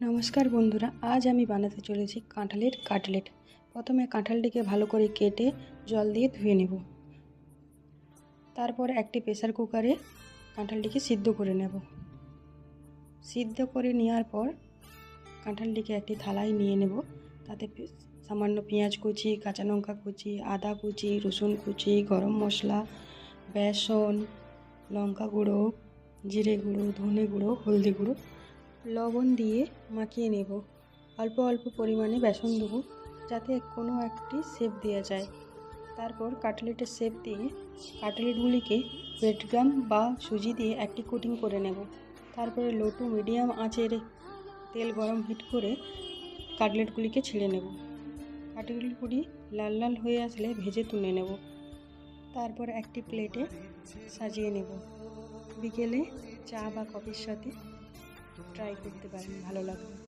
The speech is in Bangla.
নমস্কার বন্ধুরা, আজ আমি বানাতে চলেছি কাঁঠালের কাটলেট। প্রথমে কাঁঠালটিকে ভালো করে কেটে জল দিয়ে ধুয়ে নেব। তারপর একটি প্রেসার কুকারে কাঁঠালটিকে সিদ্ধ করে নেব। সিদ্ধ করে নেওয়ার পর কাঁঠালটিকে একটি থালায় নিয়ে নেব। তাতে সামান্য পেঁয়াজ কুচি, কাঁচা লঙ্কা কুচি, আদা কুচি, রসুন কুচি, গরম মশলা, বেসন, লঙ্কা গুঁড়ো, জিরে গুঁড়ো, ধনে গুঁড়ো, হলদি গুঁড়ো, লবণ দিয়ে মাখিয়ে নেব। অল্প অল্প পরিমাণে বেসন দেবো যাতে কোনো একটি শেপ দেওয়া যায়। তারপর কাটলেটের শেপ দিয়ে কাটলেটগুলিকে ব্রেডক্রাম্ব বা সুজি দিয়ে একটি কোটিং করে নেব। তারপরে লো টু মিডিয়াম আঁচের তেল গরম হিট করে কাটলেটগুলিকে ছেড়ে নেব। কাটলেটগুলি লাল লাল হয়ে আসলে ভেজে তুলে নেব। তারপর একটি প্লেটে সাজিয়ে নেব। বিকেলে চা বা কফির সাথে ট্রাই করতে পারেন, ভালো লাগবে।